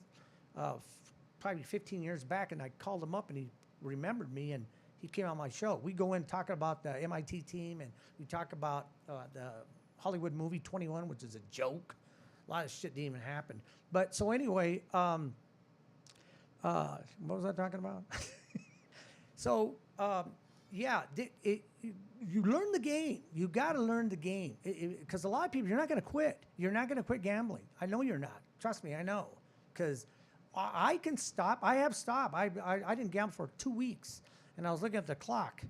probably 15 years back, and I called him up, and he remembered me, and he came on my show. We go in talking about the MIT team, and we talk about the Hollywood movie 21, which is a joke. A lot of shit didn't even happen. But so anyway, what was I talking about? So yeah, you learn the game. You got to learn the game because a lot of people, you're not going to quit. You're not going to quit gambling. I know you're not. Trust me, I know. Because I can stop. I have stopped. I didn't gamble for 2 weeks, and I was looking at the clock.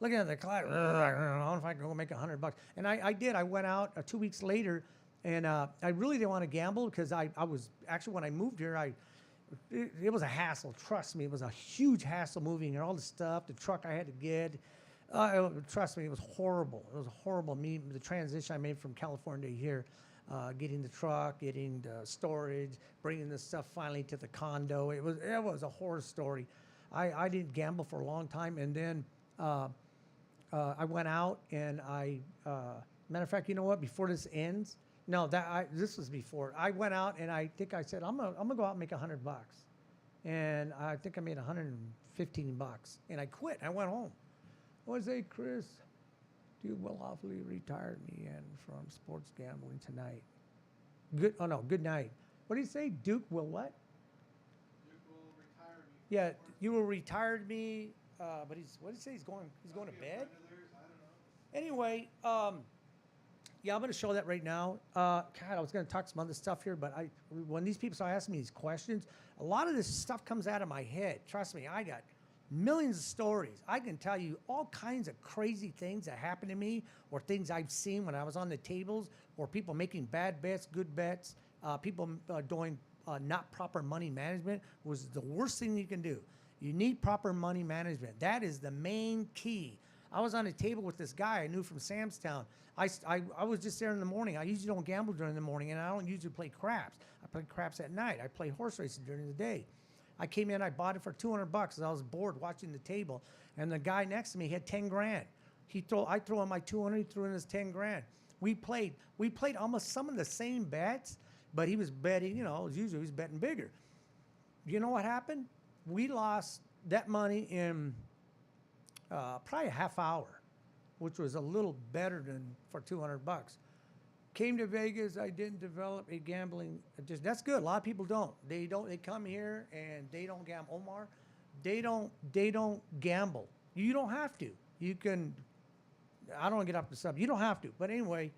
Looking at the clock, I don't know if I can go make $100. And I did. I went out 2 weeks later, and I really didn't want to gamble because I was actually, when I moved here, it was a hassle. Trust me, it was a huge hassle moving here. All the stuff, the truck I had to get. Trust me, it was horrible. It was horrible. The transition I made from California to here, getting the truck, getting the storage, bringing the stuff finally to the condo. It was a horror story. I didn't gamble for a long time, and then I went out and matter of fact, you know what? Before this ends, no, this was before. I went out and I think I said I'm gonna go out and make $100, and I think I made $115, and I quit. I went home. I was say, Chris, you will lawfully retire me in from sports gambling tonight. Good. Oh no, good night. What did he say? Duke will what? Duke will retire me. Yeah, you will retire me. But what did he say? He's going to bed. I don't know. Anyway, yeah, I'm going to show that right now. God, I was going to talk some other stuff here, but when these people start asking me these questions, a lot of this stuff comes out of my head. Trust me, I got millions of stories. I can tell you all kinds of crazy things that happened to me, or things I've seen when I was on the tables, or people making bad bets, good bets, people doing not proper money management was the worst thing you can do. You need proper money management. That is the main key. I was on a table with this guy I knew from Samstown. I was just there in the morning. I usually don't gamble during the morning, and I don't usually play craps. I play craps at night. I play horse racing during the day. I came in, I bought it for $200 because I was bored watching the table, and the guy next to me had 10 grand. I threw in my 200, he threw in his 10 grand. We played almost some of the same bets, but he was betting, as usual, he was betting bigger. You know what happened? We lost that money in probably a half hour, which was a little better than for $200. Came to Vegas. I didn't develop a gambling. That's good. A lot of people don't. They come here and they don't gamble. Omar, they don't gamble. You don't have to. You can. I don't want to get off the subject. You don't have to. But anyway,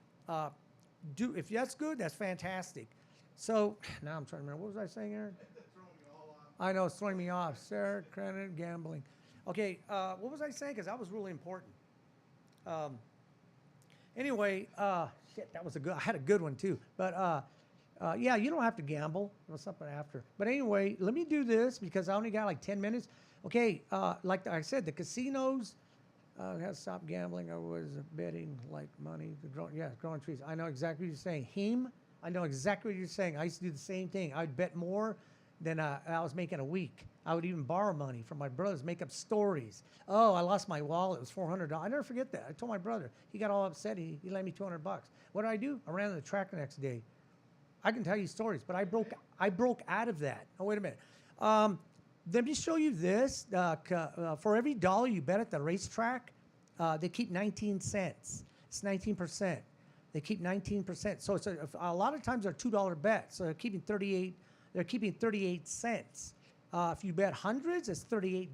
if that's good, that's fantastic. So now I'm trying to remember. What was I saying, Aaron? I know it's throwing me off. Sarah, credit, gambling. Okay, what was I saying? Because that was really important. Anyway, shit, that was I had a good one too. But yeah, you don't have to gamble. There was something after. But anyway, let me do this because I only got like 10 minutes. Okay, like I said, the casinos have stopped gambling. I was betting like money. Growing trees. I know exactly what you're saying. I know exactly what you're saying. I used to do the same thing. I'd bet more than I was making a week. I would even borrow money from my brothers, make up stories. Oh, I lost my wallet. It was $400. I never forget that. I told my brother. He got all upset. He lent me $200. What did I do? I ran to the track the next day. I can tell you stories, but I broke out of that. Oh, wait a minute. Let me show you this. For every dollar you bet at the racetrack, they keep 19 cents. It's 19%. They keep 19%. So it's a lot of times they're $2 bets. So they're keeping 38. They're keeping 38 cents. If you bet hundreds, it's $38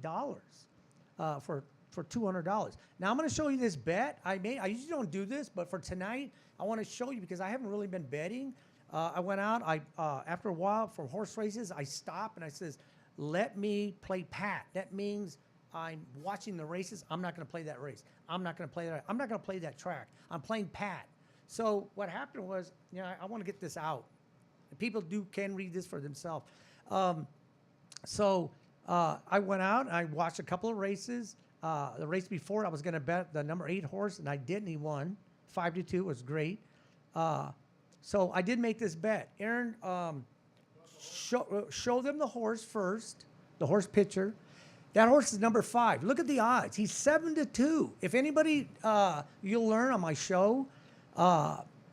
for $200. Now I'm going to show you this bet I made. I usually don't do this, but for tonight, I want to show you because I haven't really been betting. I went out. After a while for horse races, I stopped and I says, "Let me play pat." That means I'm watching the races. I'm not going to play that race. I'm not going to play that. I'm not going to play that track. I'm playing pat. So what happened was, I want to get this out. People can read this for themselves. So I went out and I watched a couple of races. The race before, I was going to bet the number 8 horse, and I didn't. He won 5-2. Was great. So I did make this bet. Aaron, show them the horse first, the horse picture. That horse is number 5. Look at the odds. He's 7-2. If anybody, you'll learn on my show,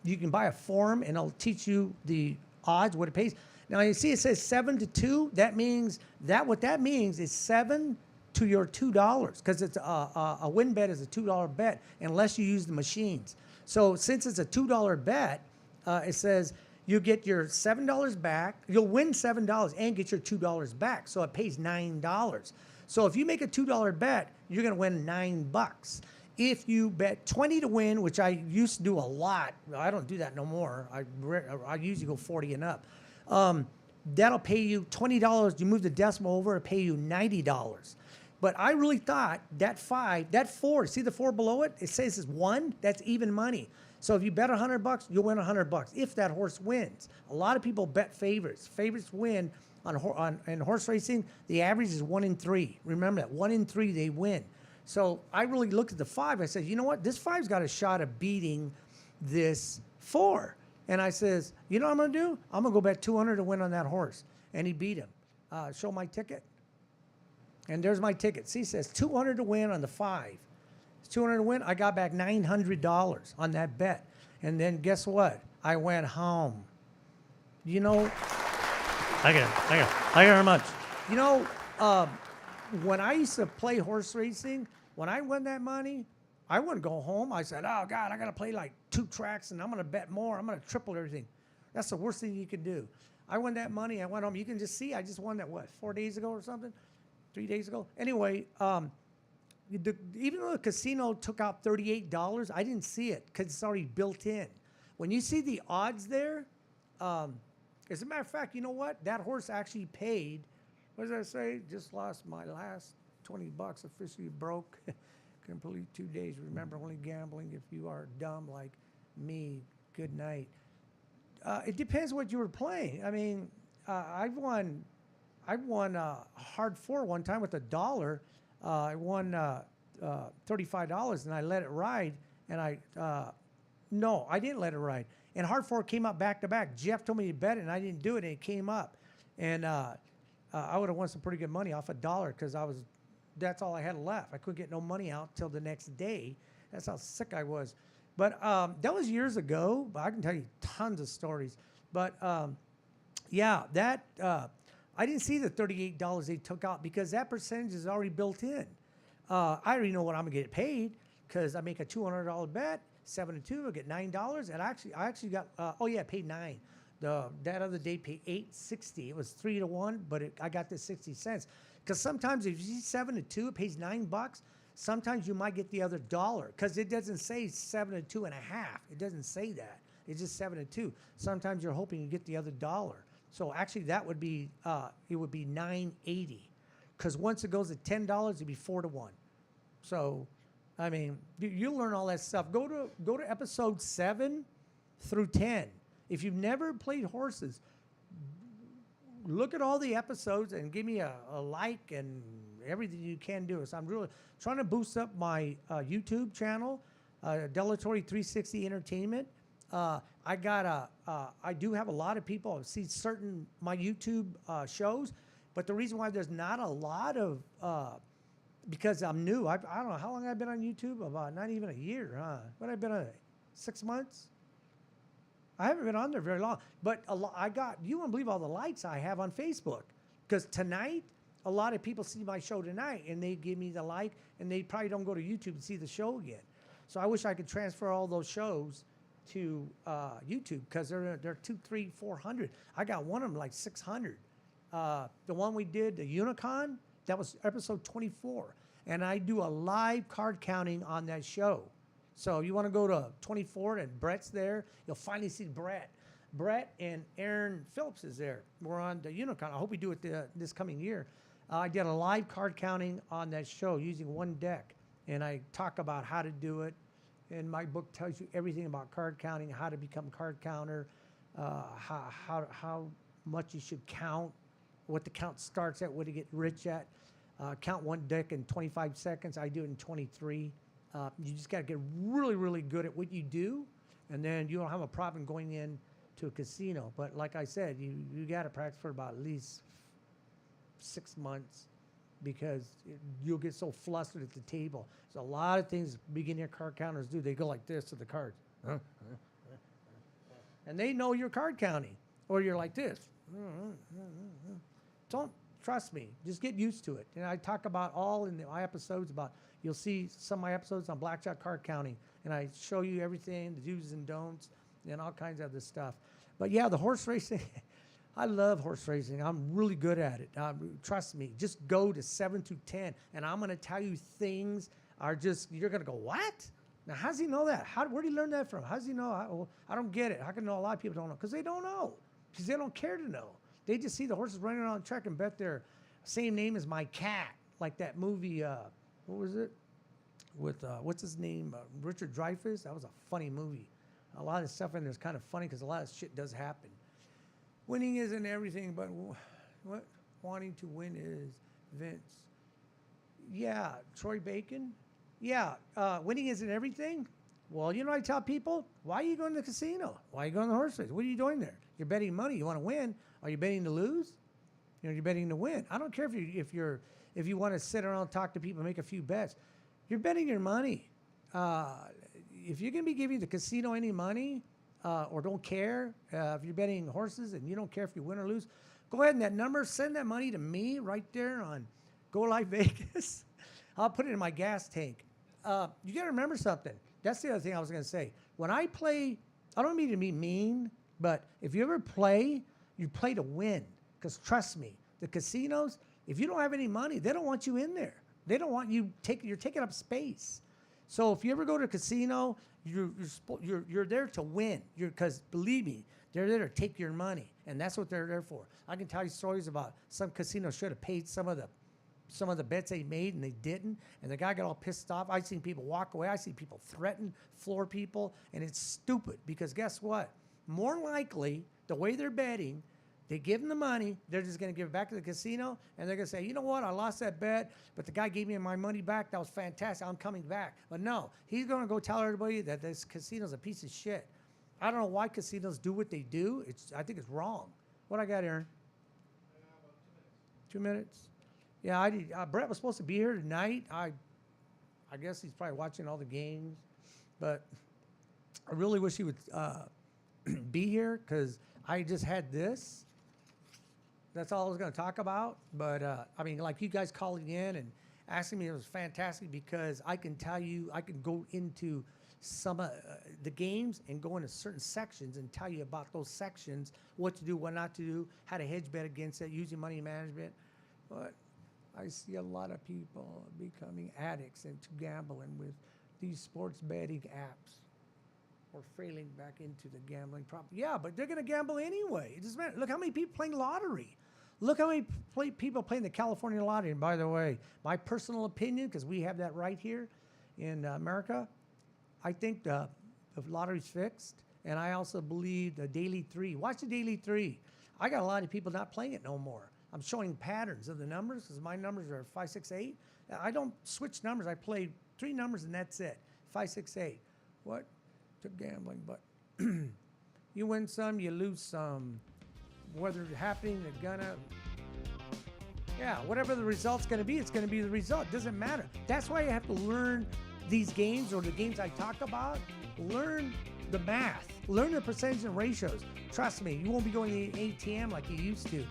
you can buy a form, and I'll teach you the odds, what it pays. Now you see it says 7-2. That means what that means is 7 to your $2 because it's a win bet is a $2 bet unless you use the machines. So since it's a $2 bet, it says you get your $7 back. You'll win $7 and get your $2 back. So it pays $9. So if you make a $2 bet, you're going to win $9. If you bet 20 to win, which I used to do a lot, I don't do that no more. I usually go 40 and up. That'll pay you $20. You move the decimal over, it'll pay you $90. But I really thought that 4, see the 4 below it? It says it's 1, that's even money. So if you bet $100, you'll win $100 if that horse wins. A lot of people bet favorites. Favorites win in horse racing. The average is 1 in 3. Remember that, 1 in 3 they win. So I really looked at the 5. I said, you know what? This 5's got a shot of beating this 4. And I says, you know what I'm going to do? I'm going to go bet 200 to win on that horse. And he beat him. Show my ticket. And there's my ticket. See, it says 200 to win on the 5. It's 200 to win. I got back $900 on that bet. And then guess what? I went home. You know, I got how much? You know, when I used to play horse racing, when I won that money, I wouldn't go home. I said, oh, God, I got to play like 2 tracks, and I'm going to bet more. I'm going to triple everything. That's the worst thing you can do. I won that money. I went home. You can just see I just won that, 4 days ago or something? 3 days ago? Anyway, even though the casino took out $38, I didn't see it because it's already built in. When you see the odds there, as a matter of fact, you know what? That horse actually paid, what did I say? Just lost my last $20, officially broke. Complete 2 days. Remember, only gambling if you are dumb like me. Good night. It depends what you were playing. I mean, I won hard 4 one time with $1. I won $35 and I let it ride. And no, I didn't let it ride. And hard 4 came up back to back. Jeff told me to bet it, and I didn't do it, and it came up. And I would have won some pretty good money off $1 because that's all I had left. I couldn't get no money out till the next day. That's how sick I was. But that was years ago. But I can tell you tons of stories. But yeah, that I didn't see the $38 they took out because that percentage is already built in. I already know what I'm gonna get paid because I make a $200 bet, 7 to 2, I get $9, and I actually got I paid $9. That other day paid $8.60. It was 3 to 1, but I got the 60 cents. Because sometimes if you see 7 to 2, it pays $9. Sometimes you might get the other $1 because it doesn't say 7 to 2.5. It doesn't say that. It's just 7 to 2. Sometimes you're hoping you get the other $1. So actually, that would be it would be $9.80. Because once it goes to $10, it'd be 4 to 1. So, I mean, you'll learn all that stuff. Go to episode 7 through 10. If you've never played horses, look at all the episodes and give me a like and everything you can do. So I'm really trying to boost up my YouTube channel, Delatory 360 Entertainment. I do have a lot of people see my YouTube shows, but the reason why there's not a lot of because I'm new. I don't know how long I've been on YouTube. About not even a year, huh? What I've been on 6 months. I haven't been on there very long, but you won't believe all the likes I have on Facebook. Because tonight, a lot of people see my show tonight, and they give me the like, and they probably don't go to YouTube and see the show again. So I wish I could transfer all those shows to YouTube because they're 200, 300, 400. I got one of them like 600. The one we did, the Unicon, that was episode 24, and I do a live card counting on that show. So you want to go to 24 and Brett's there. You'll finally see Brett. Brett and Aaron Phillips is there. We're on the Unicon. I hope we do it this coming year. I did a live card counting on that show using one deck, and I talk about how to do it. And my book tells you everything about card counting, how to become a card counter, how much you should count, what the count starts at, what to get rich at. Count one deck in 25 seconds. I do it in 23. You just got to get really, really good at what you do, and then you don't have a problem going in to a casino. But like I said, you got to practice for about at least 6 months because you'll get so flustered at the table. There's a lot of things beginner card counters do. They go like this to the cards. And they know you're card counting. Or you're like this. Don't Trust me, just get used to it. And I talk about all in my episodes about, you'll see some of my episodes on Blackjack Card Counting, and I show you everything, the do's and don'ts, and all kinds of other stuff. But yeah, the horse racing, I love horse racing. I'm really good at it. Trust me, just go to 7 to 10, and I'm going to tell you things are just, you're going to go, what? Now, how does he know that? Where did he learn that from? How does he know? I don't get it. How can know? A lot of people don't know? Because they don't know. Because they don't care to know. They just see the horses running around the track and bet their same name as my cat. Like that movie, what was it? With, what's his name? Richard Dreyfuss. That was a funny movie. A lot of stuff in there is kind of funny because a lot of shit does happen. Winning isn't everything, but what wanting to win is. Vince. Yeah, Troy Bacon. Yeah, winning isn't everything. Well, you know what I tell people? Why are you going to the casino? Why are you going to the horse race? What are you doing there? You're betting money. You want to win. Are you betting to lose? You know, you're betting to win. I don't care if you want to sit around and talk to people and make a few bets. You're betting your money. If you're going to be giving the casino any money or don't care, if you're betting horses and you don't care if you win or lose, go ahead and that number, send that money to me right there on Go Live Vegas. I'll put it in my gas tank. You got to remember something. That's the other thing I was going to say. When I play, I don't mean to be mean, but if you ever play, you play to win. Because trust me, the casinos, if you don't have any money, they don't want you in there. They don't want you, you're taking up space. So if you ever go to a casino, you're there to win. Because believe me, they're there to take your money. And that's what they're there for. I can tell you stories about some casinos should have paid some of the bets they made and they didn't, and the guy got all pissed off. I've seen people walk away. I see people threaten, floor people, and it's stupid because guess what? More likely, the way they're betting, they give them the money, they're just going to give it back to the casino, and they're going to say, you know what, I lost that bet, but the guy gave me my money back. That was fantastic. I'm coming back. But no, he's going to go tell everybody that this casino's a piece of shit. I don't know why casinos do what they do. I think it's wrong. What I got, Aaron? About 2 minutes. Yeah, Brett was supposed to be here tonight. I guess he's probably watching all the games, but I really wish he would be here because I just had this. That's all I was going to talk about. But I mean, like you guys calling in and asking me, it was fantastic because I can tell you, I can go into some of the games and go into certain sections and tell you about those sections, what to do, what not to do, how to hedge bet against it, using money management. But I see a lot of people becoming addicts into gambling with these sports betting apps or failing back into the gambling problem. Yeah, but they're going to gamble anyway. It doesn't matter. Look how many people playing lottery. Look how many people playing the California lottery. And by the way, my personal opinion, because we have that right here in America, I think the lottery's fixed. And I also believe the Daily 3. Watch the Daily 3. I got a lot of people not playing it no more. I'm showing patterns of the numbers because my numbers are 5, 6, 8. I don't switch numbers. I play 3 numbers and that's it. 5, 6, 8. What? To gambling, but you win some, you lose some. Whether it's happening, whatever the result's going to be, it's going to be the result. It doesn't matter. That's why you have to learn these games or the games I talk about. Learn the math. Learn the percentage and ratios. Trust me, you won't be going to the ATM like you used to.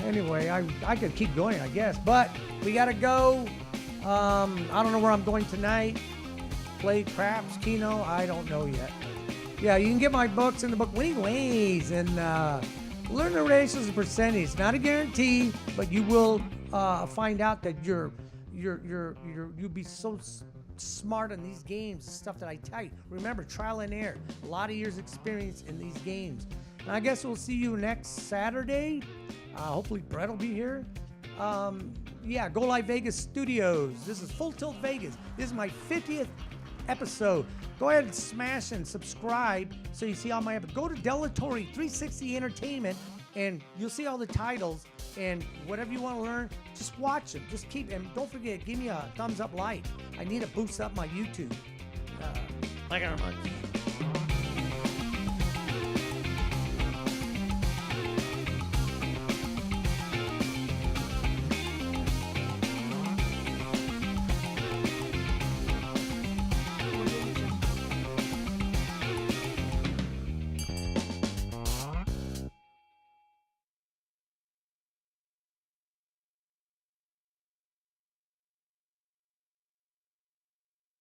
Anyway, I could keep going, I guess, but we got to go. I don't know where I'm going tonight. Play craps, Keno, I don't know yet. Yeah, you can get my books in the book Winning Ways and learn the ratios and percentage. Not a guarantee, but you will find out that you'll be so smart in these games, the stuff that I tell you. Remember, trial and error. A lot of years experience in these games. And I guess we'll see you next Saturday. Hopefully Brett will be here. Go Live Vegas Studios. This is Full Tilt Vegas. This is my 50th episode. Go ahead and smash and subscribe so you see all my episodes. Go to Delatory 360 Entertainment and you'll see all the titles and whatever you want to learn, just watch them. Just keep, and don't forget, give me a thumbs up like. I need to boost up my YouTube. Thank you very much.